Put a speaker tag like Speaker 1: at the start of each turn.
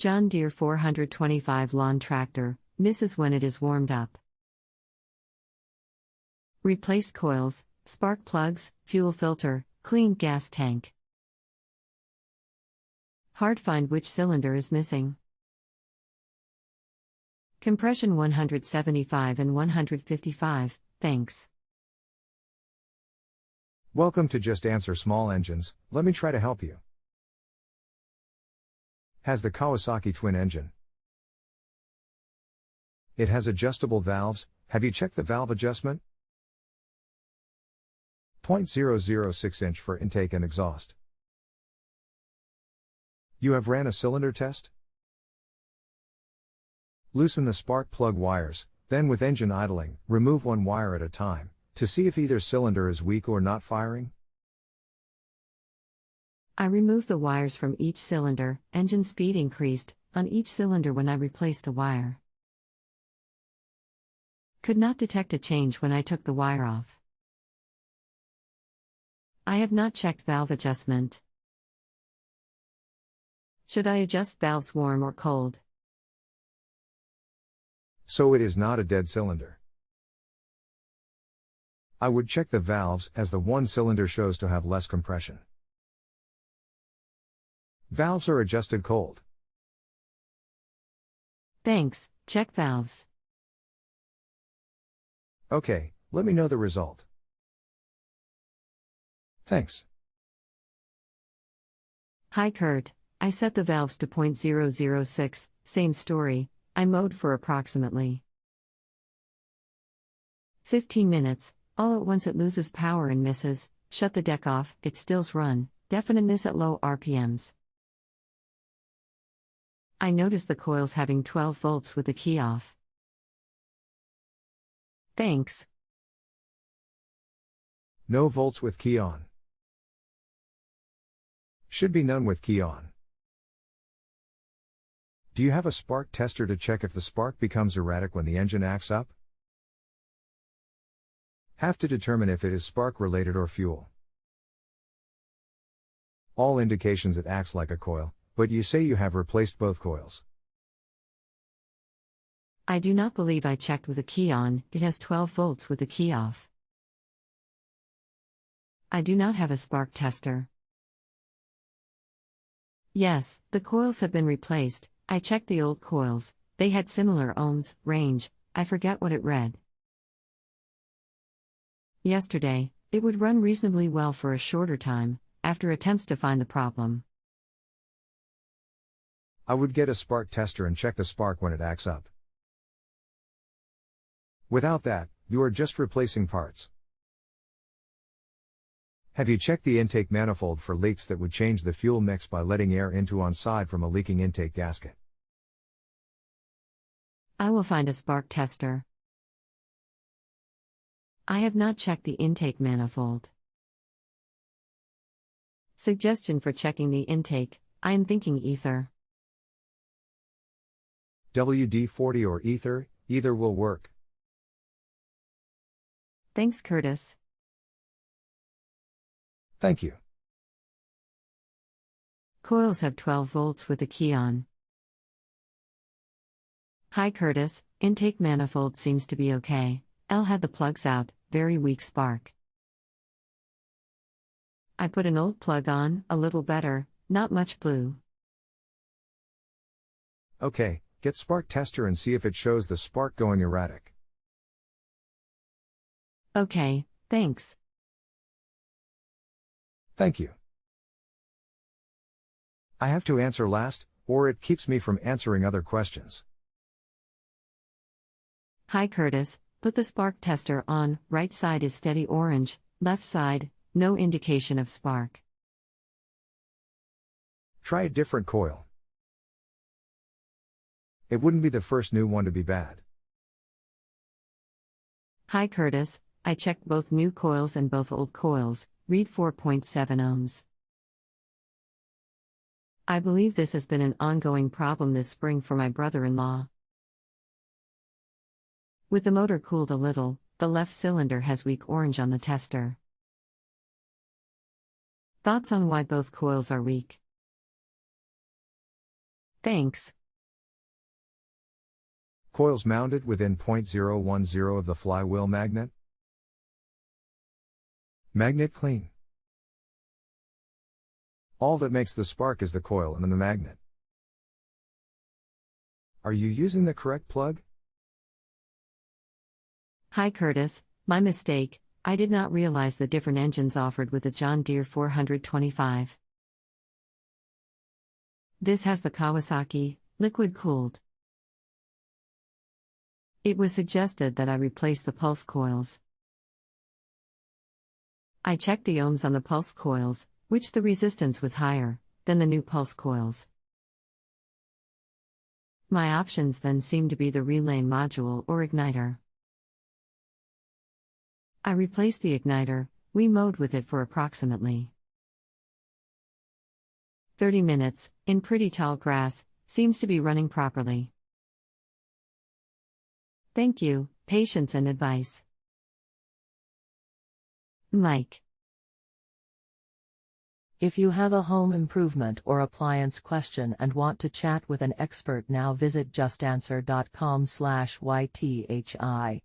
Speaker 1: John Deere 425 lawn tractor, misses when it is warmed up. Replaced coils, spark plugs, fuel filter, cleaned gas tank. Hard find which cylinder is missing. Compression 175 and 155, thanks.
Speaker 2: Welcome to Just Answer Small Engines, let me try to help you. Has the Kawasaki twin engine. It has adjustable valves, have you checked the valve adjustment? 0.006 inch for intake and exhaust. You have ran a cylinder test? Loosen the spark plug wires, then with engine idling, remove one wire at a time, to see if either cylinder is weak or not firing.
Speaker 1: I removed the wires from each cylinder, engine speed increased on each cylinder when I replaced the wire. Could not detect a change when I took the wire off. I have not checked valve adjustment. Should I adjust valves warm or cold?
Speaker 2: So it is not a dead cylinder. I would check the valves as the one cylinder shows to have less compression. Valves are adjusted cold.
Speaker 1: Thanks, check valves.
Speaker 2: Okay, let me know the result. Thanks.
Speaker 1: Hi Kurt, I set the valves to 0.006, same story, I mowed for approximately 15 minutes, all at once it loses power and misses, shut the deck off, it stills run, definite miss at low RPMs. I noticed the coils having 12 volts with the key off. Thanks.
Speaker 2: No volts with key on. Should be none with key on. Do you have a spark tester to check if the spark becomes erratic when the engine acts up? Have to determine if it is spark related or fuel. All indications it acts like a coil, but you say you have replaced both coils.
Speaker 1: I do not believe I checked with the key on, it has 12 volts with the key off. I do not have a spark tester. Yes, the coils have been replaced, I checked the old coils, they had similar ohms, range, I forget what it read. Yesterday, it would run reasonably well for a shorter time, after attempts to find the problem.
Speaker 2: I would get a spark tester and check the spark when it acts up. Without that, you are just replacing parts. Have you checked the intake manifold for leaks that would change the fuel mix by letting air into on side from a leaking intake gasket?
Speaker 1: I will find a spark tester. I have not checked the intake manifold. Suggestion for checking the intake, I am thinking ether.
Speaker 2: WD-40 or ether, either will work.
Speaker 1: Thanks Curtis.
Speaker 2: Thank you.
Speaker 1: Coils have 12 volts with the key on. Hi Curtis, intake manifold seems to be okay. L had the plugs out, very weak spark. I put an old plug on, a little better, not much blue.
Speaker 2: Okay, get spark tester and see if it shows the spark going erratic.
Speaker 1: Okay, thanks.
Speaker 2: Thank you. I have to answer last, or it keeps me from answering other questions.
Speaker 1: Hi Curtis, put the spark tester on, right side is steady orange, left side, no indication of spark.
Speaker 2: Try a different coil. It wouldn't be the first new one to be bad.
Speaker 1: Hi Curtis, I checked both new coils and both old coils, read 4.7 ohms. I believe this has been an ongoing problem this spring for my brother-in-law. With the motor cooled a little, the left cylinder has weak orange on the tester. Thoughts on why both coils are weak? Thanks.
Speaker 2: Coils mounted within 0.010 of the flywheel magnet. Magnet clean. All that makes the spark is the coil and the magnet. Are you using the correct plug?
Speaker 1: Hi Curtis, my mistake, I did not realize the different engines offered with the John Deere 425. This has the Kawasaki, liquid-cooled. It was suggested that I replace the pulse coils. I checked the ohms on the pulse coils, which the resistance was higher than the new pulse coils. My options then seemed to be the relay module or igniter. I replaced the igniter, we mowed with it for approximately 30 minutes, in pretty tall grass, seems to be running properly. Thank you, patience and advice. Mike.
Speaker 3: If you have a home improvement or appliance question and want to chat with an expert now, visit JustAnswer.com/YTHI.